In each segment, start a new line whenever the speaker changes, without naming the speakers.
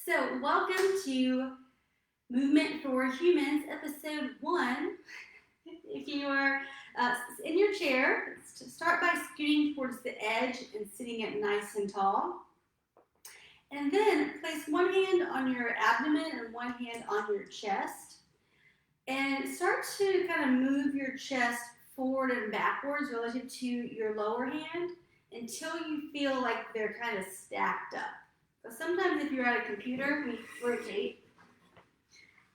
So, welcome to Movement for Humans, episode 1. If you are in your chair, start by scooting towards the edge and sitting up nice and tall. And then place one hand on your abdomen and one hand on your chest. And start to kind of move your chest forward and backwards relative to your lower hand until you feel like they're kind of stacked up. So sometimes if you're at a computer, we rotate.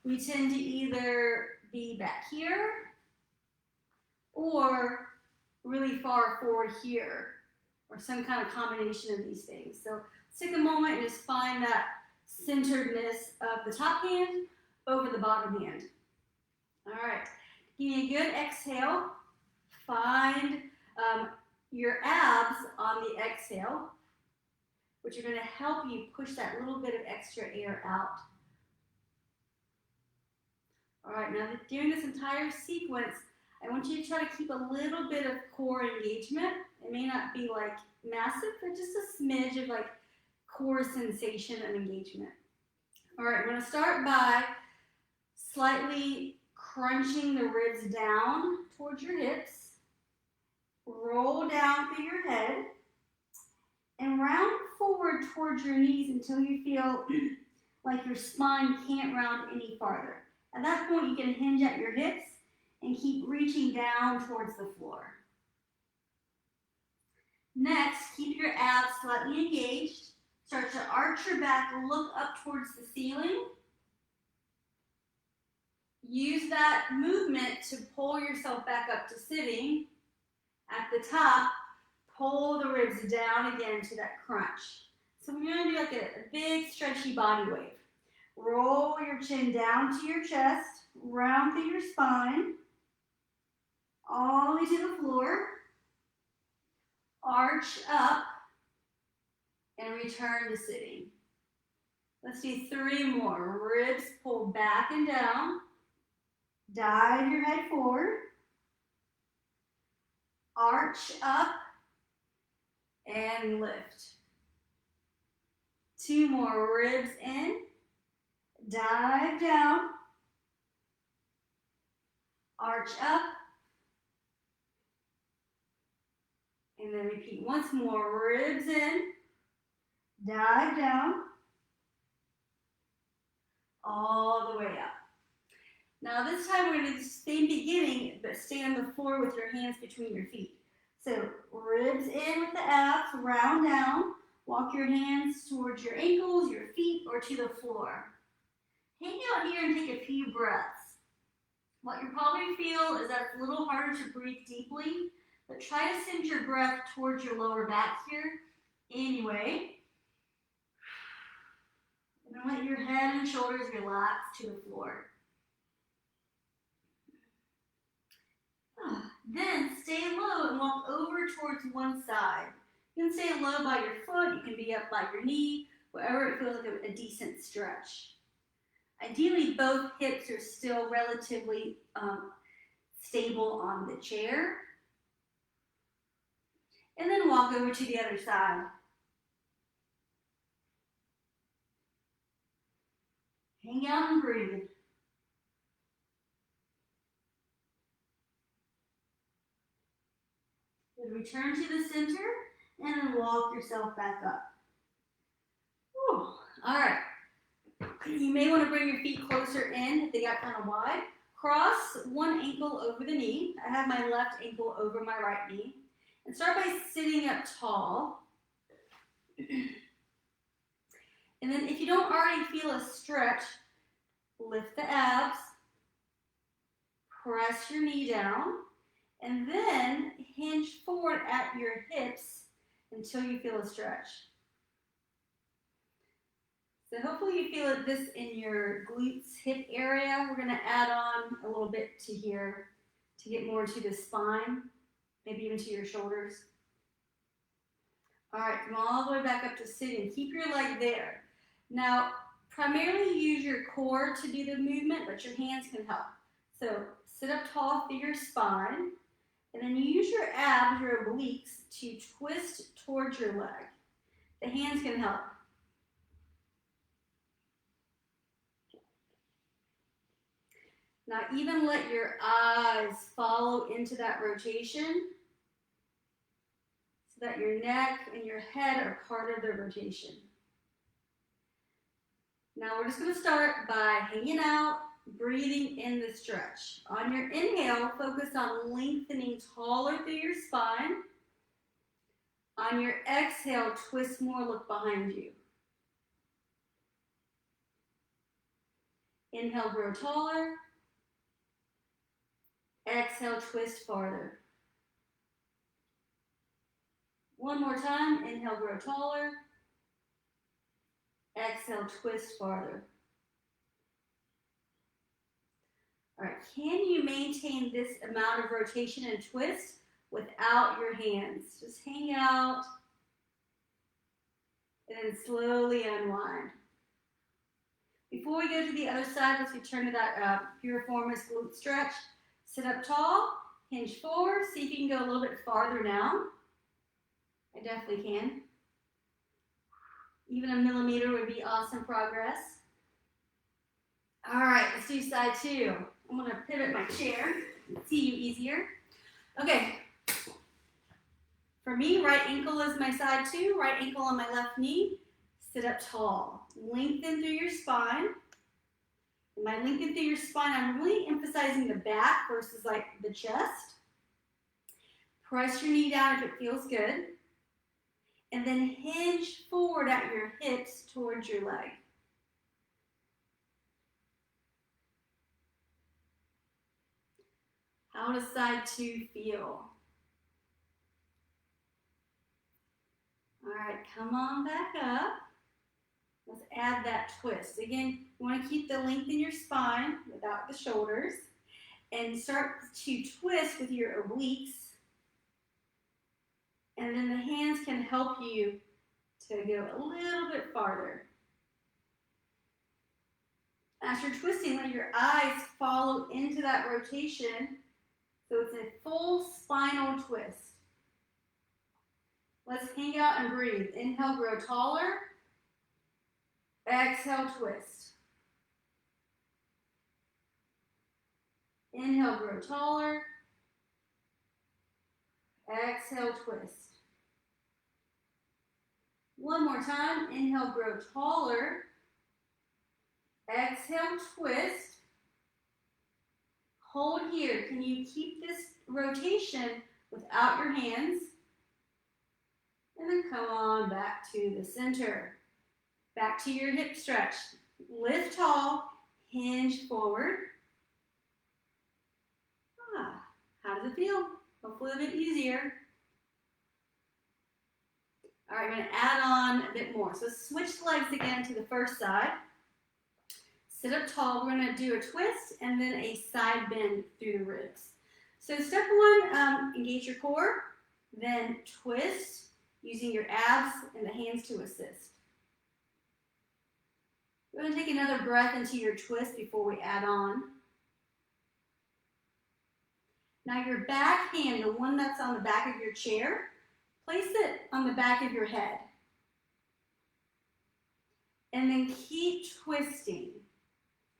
We tend to either be back here or really far forward here, or some kind of combination of these things. So let's take a moment and just find that centeredness of the top hand over the bottom hand. All right, give me a good exhale. Find your abs on the exhale, which are going to help you push that little bit of extra air out. All right, now during this entire sequence, I want you to try to keep a little bit of core engagement. It may not be like massive, but just a smidge of like core sensation and engagement. All right, we're going to start by slightly crunching the ribs down towards your hips. Roll down through your head and round forward towards your knees until you feel like your spine can't round any farther. At that point, you can hinge at your hips and keep reaching down towards the floor. Next, keep your abs slightly engaged. Start to arch your back, look up towards the ceiling. Use that movement to pull yourself back up to sitting. At the top, pull the ribs down again to that crunch. So we're going to do like a big stretchy body wave. Roll your chin down to your chest, round through your spine, all the way to the floor. Arch up and return to sitting. Let's do 3 more. Ribs pull back and down. Dive your head forward. Arch up and lift. 2 more. Ribs in. Dive down. Arch up. And then repeat once more. Ribs in. Dive down. All the way up. Now this time we're going to do the same beginning, but stay on the floor with your hands between your feet. So ribs in with the abs, round down. Walk your hands towards your ankles, your feet, or to the floor. Hang out here and take a few breaths. What you'll probably feel is that it's a little harder to breathe deeply, but try to send your breath towards your lower back here anyway. And then let your head and shoulders relax to the floor. Then stay low and walk over towards one side. You can stay low by your foot, you can be up by your knee, wherever it feels like a decent stretch. Ideally, both hips are still relatively stable on the chair. And then walk over to the other side. Hang out and breathe. Then return to the center and then walk yourself back up. Whew. All right. You may want to bring your feet closer in if they got kind of wide. Cross one ankle over the knee. I have my left ankle over my right knee. And start by sitting up tall. And then if you don't already feel a stretch, lift the abs. Press your knee down. And then hinge forward at your hips until you feel a stretch. So hopefully you feel this in your glutes, hip area. We're going to add on a little bit to here to get more to the spine, maybe even to your shoulders. All right, come all the way back up to sitting. Keep your leg there. Now, primarily use your core to do the movement, but your hands can help. So sit up tall through your spine. And then you use your abs, your obliques, to twist towards your leg. The hands can help. Now even let your eyes follow into that rotation so that your neck and your head are part of the rotation. Now we're just going to start by hanging out, breathing in the stretch. On your inhale, focus on lengthening taller through your spine. On your exhale, twist more, look behind you. Inhale, grow taller. Exhale, twist farther. One more time, inhale, grow taller. Exhale, twist farther. All right, can you maintain this amount of rotation and twist without your hands? Just hang out and then slowly unwind. Before we go to the other side, let's return to that piriformis glute stretch. Sit up tall, hinge forward. See if you can go a little bit farther now. I definitely can. Even a millimeter would be awesome progress. All right, let's do side two. I'm going to pivot my chair, see you easier. Okay. For me, right ankle is my side two, right ankle on my left knee. Sit up tall. Lengthen through your spine. And by lengthen through your spine, I'm really emphasizing the back versus like the chest. Press your knee down if it feels good. And then hinge forward at your hips towards your leg. How does side two feel? All right, come on back up. Let's add that twist. Again, you want to keep the length in your spine without the shoulders. And start to twist with your obliques. And then the hands can help you to go a little bit farther. As you're twisting, let your eyes follow into that rotation. So it's a full spinal twist. Let's hang out and breathe. Inhale, grow taller. Exhale, twist. Inhale, grow taller. Exhale, twist. One more time. Inhale, grow taller. Exhale, twist. Hold here. Can you keep this rotation without your hands? And then come on back to the center. Back to your hip stretch. Lift tall, hinge forward. How does it feel? Hopefully a bit easier. All right, I'm going to add on a bit more. So switch legs again to the first side. Sit up tall. We're going to do a twist and then a side bend through the ribs. So step one, engage your core. Then twist using your abs and the hands to assist. We're going to take another breath into your twist before we add on. Now your back hand, the one that's on the back of your chair, place it on the back of your head. And then keep twisting.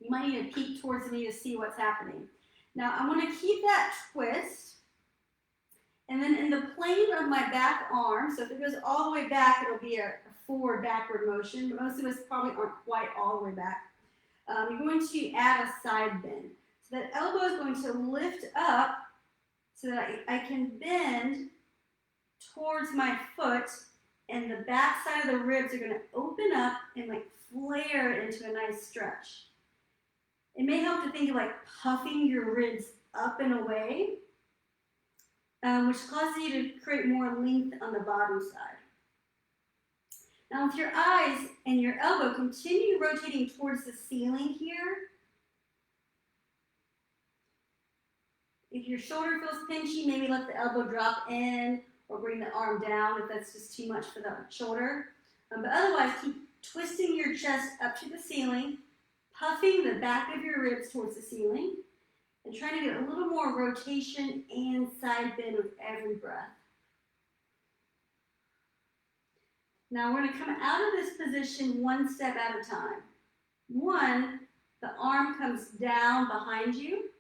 You might need to peek towards me to see what's happening. Now I want to keep that twist. And then in the plane of my back arm, so if it goes all the way back, it'll be a forward backward motion, but most of us probably aren't quite all the way back. You're going to add a side bend. So that elbow is going to lift up so that I can bend towards my foot, and the back side of the ribs are going to open up and like flare into a nice stretch. It may help to think of like puffing your ribs up and away, which causes you to create more length on the bottom side. Now with your eyes and your elbow, continue rotating towards the ceiling here. If your shoulder feels pinchy, maybe let the elbow drop in or bring the arm down if that's just too much for the shoulder. But otherwise, keep twisting your chest up to the ceiling, puffing the back of your ribs towards the ceiling, and trying to get a little more rotation and side bend with every breath. Now we're going to come out of this position one step at a time. 1, The arm comes down behind you.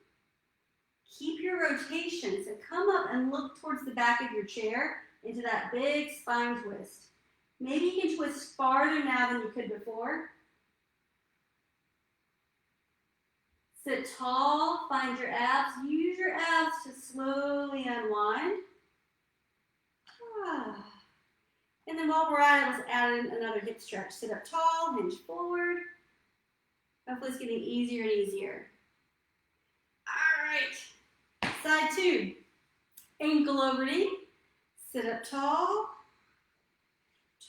Keep your rotation, so come up and look towards the back of your chair into that big spine twist. Maybe you can twist farther now than you could before. Sit tall, find your abs. Use your abs to slowly unwind. And then while we're at it, let's add in another hip stretch. Sit up tall, hinge forward. Hopefully it's getting easier and easier. All right, side two. Ankle over knee. Sit up tall.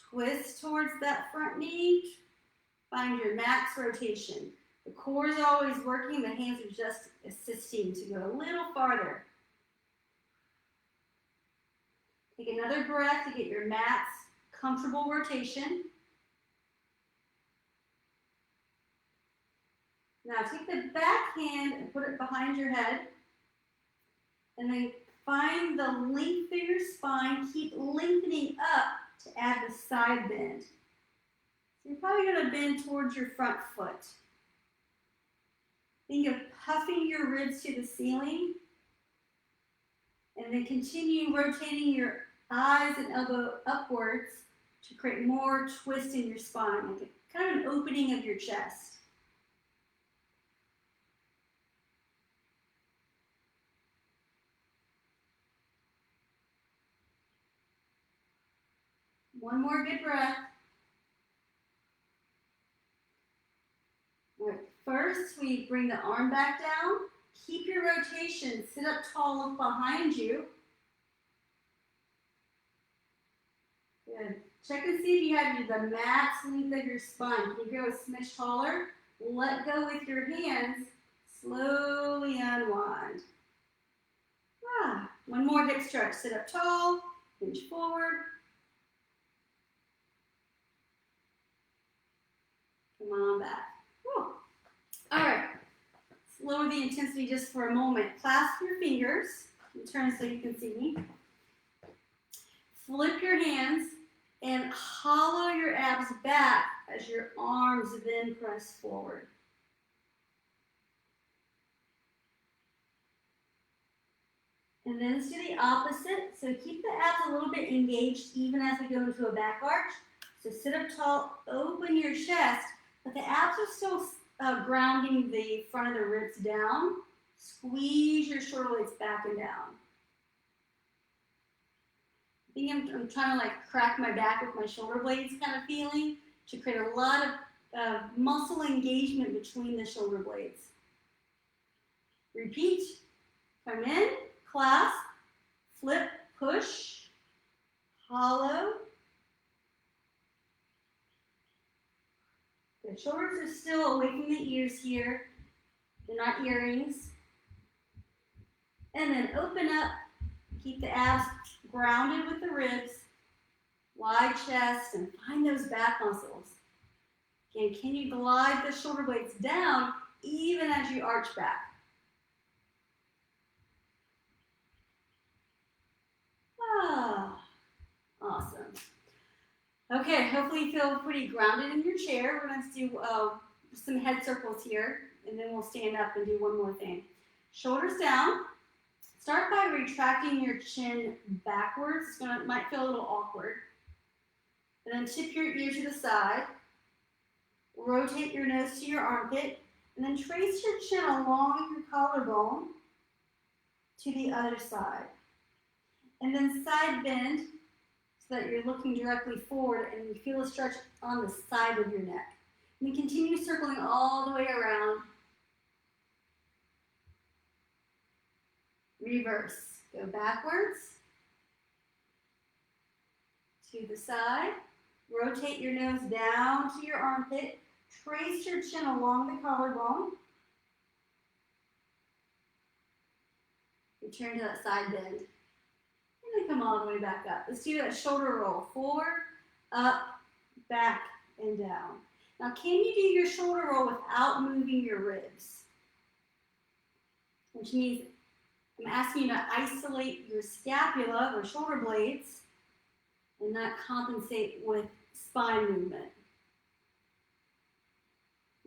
Twist towards that front knee. Find your max rotation. The core is always working. The hands are just assisting to go a little farther. Take another breath to get your max comfortable rotation. Now take the back hand and put it behind your head. And then find the length of your spine. Keep lengthening up to add the side bend. So you're probably going to bend towards your front foot. Think of puffing your ribs to the ceiling. And then continue rotating your eyes and elbow upwards to create more twist in your spine, like a, kind of an opening of your chest. One more good breath. All right. First, we bring the arm back down. Keep your rotation. Sit up tall, look behind you. Good. Check and see if you have the max length of your spine. Can you go a smidge taller? Let go with your hands. Slowly unwind. One more hip stretch. Sit up tall, hinge forward. Come on back. Whew. All right. Let's lower the intensity just for a moment. Clasp your fingers. Turn so you can see me. Flip your hands and hollow your abs back as your arms then press forward. And then let's do the opposite. So keep the abs a little bit engaged even as we go into a back arch. So sit up tall, open your chest, but the abs are still grounding the front of the ribs down. Squeeze your shoulder blades back and down. I think I'm trying to like crack my back with my shoulder blades kind of feeling to create a lot of muscle engagement between the shoulder blades. Repeat. Come in, clasp, flip, push, hollow. The shoulders are still away from the ears here. They're not earrings. And then open up. Keep the abs grounded with the ribs. Wide chest and find those back muscles. Again, can you glide the shoulder blades down even as you arch back? Awesome. Okay, hopefully you feel pretty grounded in your chair. We're going to do some head circles here, and then we'll stand up and do one more thing. Shoulders down. Start by retracting your chin backwards. It might feel a little awkward. And then tip your ear to the side. Rotate your nose to your armpit. And then trace your chin along your collarbone to the other side. And then side bend so that you're looking directly forward and you feel a stretch on the side of your neck. And then continue circling all the way around. Reverse. Go backwards to the side. Rotate your nose down to your armpit. Trace your chin along the collarbone. Return to that side bend. And then come all the way back up. Let's do that shoulder roll. Forward, up, back, and down. Now, can you do your shoulder roll without moving your ribs? Which means I'm asking you to isolate your scapula or shoulder blades and not compensate with spine movement.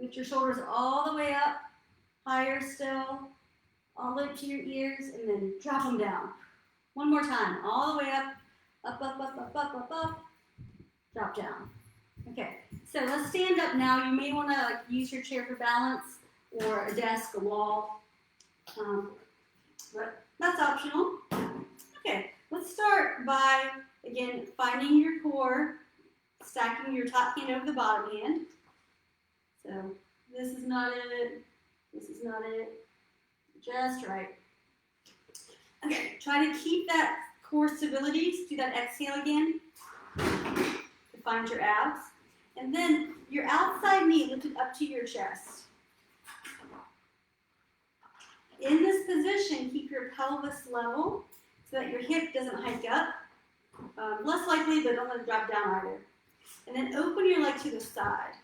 Lift your shoulders all the way up, higher still, all the way up to your ears, and then drop them down. One more time, all the way up, up, up, up, up, up, up, up, drop down. Okay, so let's stand up now. You may want to use your chair for balance or a desk, a wall, but that's optional. Okay, let's start by, again, finding your core, stacking your top hand over the bottom hand. So this is not it, this is not it, just right. Okay, try to keep that core stability. Just do that exhale again to find your abs. And then your outside knee lifted up to your chest. In this position, keep your pelvis level so that your hip doesn't hike up. Less likely, but don't let it drop down either. And then open your leg to the side.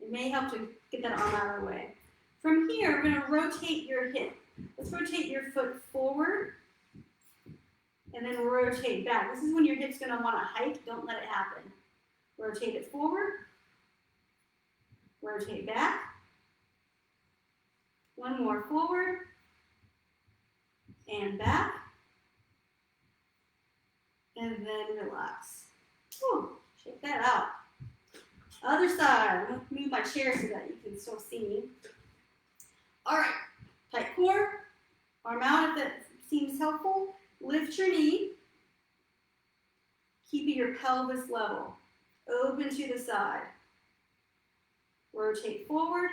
It may help to get that arm out of the way. From here, we're going to rotate your hip. Let's rotate your foot forward and then rotate back. This is when your hip's going to want to hike. Don't let it happen. Rotate it forward. Rotate back. One more forward and back. And then relax. Whew, shake that out. Other side. I'm going to move my chair so that you can still see me. All right. Tight core. Arm out if that seems helpful. Lift your knee. Keeping your pelvis level. Open to the side. Rotate forward.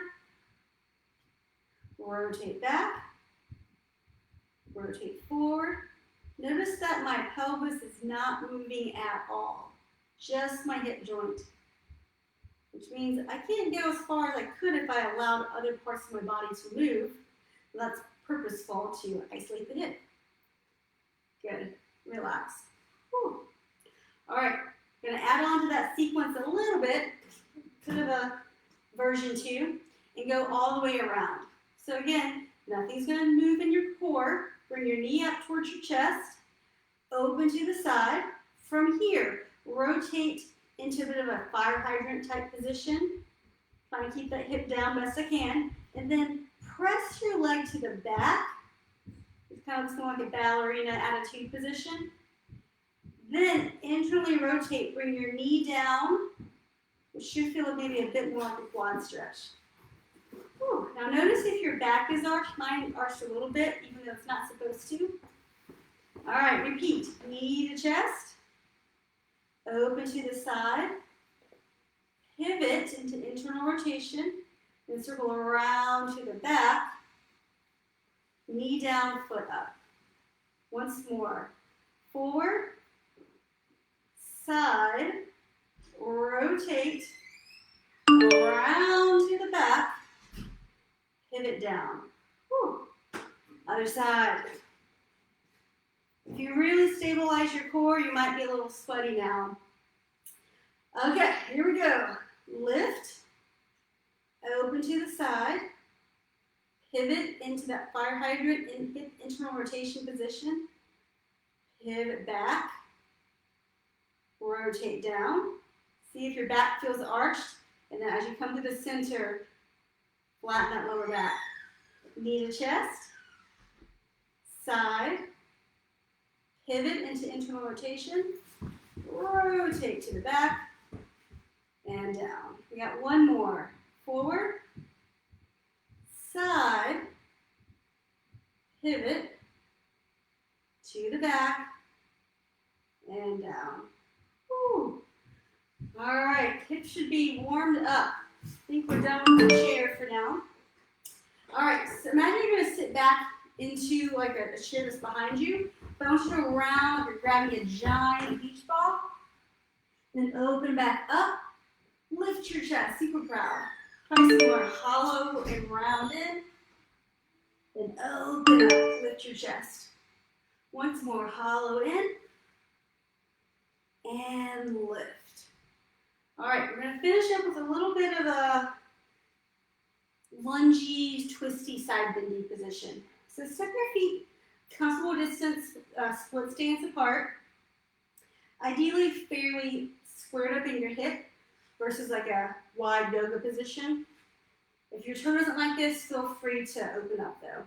Rotate back. Rotate forward. Notice that my pelvis is not moving at all. Just my hip joint. Which means I can't go as far as I could if I allowed other parts of my body to move. That's purposeful to isolate the hip. Good. Relax. Whew. All right. I'm going to add on to that sequence a little bit, bit of a version 2, and go all the way around. So again, nothing's going to move in your core. Bring your knee up towards your chest. Open to the side. From here, rotate into a bit of a fire hydrant type position. Trying to keep that hip down best I can. And then press your leg to the back. It's kind of like a ballerina attitude position. Then internally rotate. Bring your knee down. It should feel maybe a bit more like a quad stretch. Whew. Now notice if your back is arched. Mine arched a little bit, even though it's not supposed to. All right, repeat. Knee to chest. Open to the side. Pivot into internal rotation. Then circle around to the back. Knee down, foot up. Once more. Forward. Side. Rotate. Around to the back. Pivot down. Whew. Other side. If you really stabilize your core, you might be a little sweaty now. Okay, here we go. Lift. Open to the side. Pivot into that fire hydrant in hip internal rotation position. Pivot back. Rotate down. See if your back feels arched. And then as you come to the center, flatten that lower back. Knee to chest. Side. Pivot into internal rotation. Rotate to the back. And down. We got one more. Forward. Side. Pivot. To the back. And down. Whew. All right, hips should be warmed up. I think we're done with the chair for now. All right, so imagine you're going to sit back into like a chair that's behind you. Bounce it around like you're grabbing a giant beach ball. Then open back up. Lift your chest, super proud. Try some more hollow and rounded. Then open up, lift your chest. Once more, hollow in. And lift. All right, we're going to finish up with a little bit of a lungy, twisty, side bendy position. So step your feet comfortable distance, split stance apart. Ideally fairly squared up in your hip versus like a wide yoga position. If your toe doesn't like this, feel free to open up though.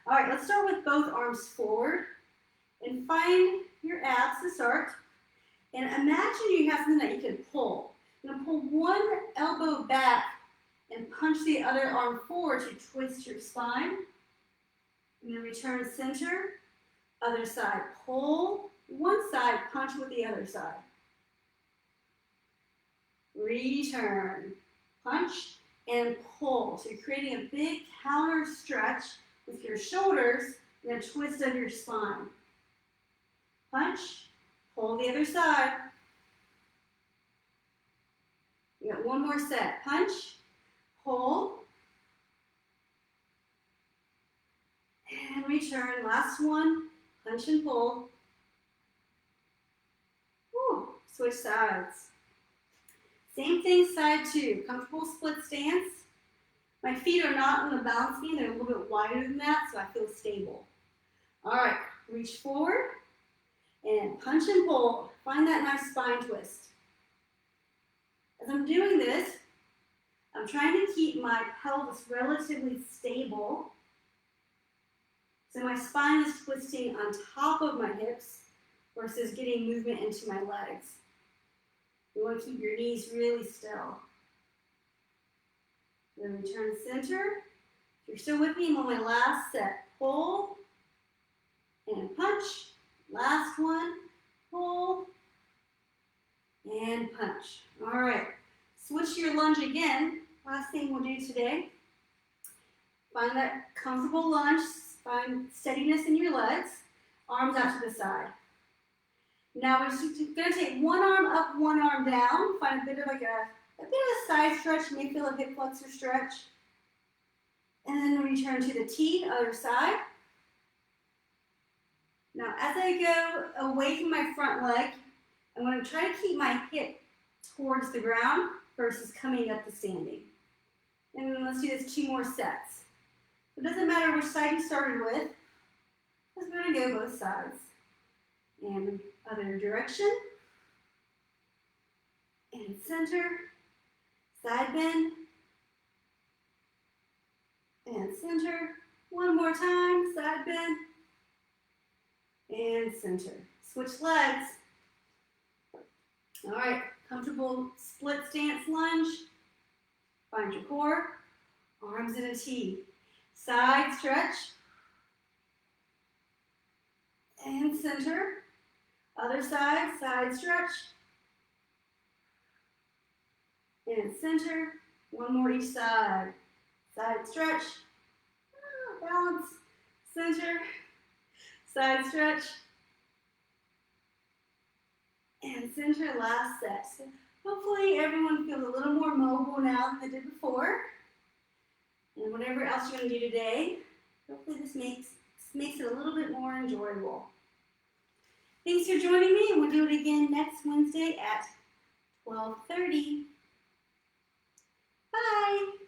All right, let's start with both arms forward and find your abs to start. And imagine you have something that you can pull. You're gonna pull one elbow back and punch the other arm forward to twist your spine. And then return center, other side. Pull one side, punch with the other side. Return, punch, and pull. So you're creating a big counter stretch with your shoulders and a twist of your spine. Punch, pull the other side. You got one more set. Punch, pull, and return. Last one. Punch and pull. Woo. Switch sides. Same thing, side two. Comfortable split stance. My feet are not on the balance beam. They're a little bit wider than that, so I feel stable. All right. Reach forward and punch and pull. Find that nice spine twist. As I'm doing this, I'm trying to keep my pelvis relatively stable. So my spine is twisting on top of my hips versus getting movement into my legs. You want to keep your knees really still. Then return center. If you're still with me, I'm on my last set. Pull and punch. Last one. Pull and punch. All right. Switch your lunge again. Last thing we'll do today. Find that comfortable lunge. Find steadiness in your legs. Arms out to the side. Now we're just going to take one arm up, one arm down. Find a bit of a side stretch. You may feel a hip flexor stretch. And then return to the T, other side. Now as I go away from my front leg, I'm going to try to keep my hip towards the ground versus coming up to standing. And then let's do this 2 more sets. It doesn't matter which side you started with, because we're going to go both sides. And other direction. And center. Side bend. And center. One more time. Side bend. And center. Switch legs. All right. Comfortable split stance lunge. Find your core. Arms in a T. Side stretch. And center. Other side, side stretch. And center. One more each side. Side stretch. Balance. Center. Side stretch. And center, last set. So hopefully everyone feels a little more mobile now than they did before. And whatever else you're going to do today, hopefully this makes it a little bit more enjoyable. Thanks for joining me, and we'll do it again next Wednesday at 12:30. Bye.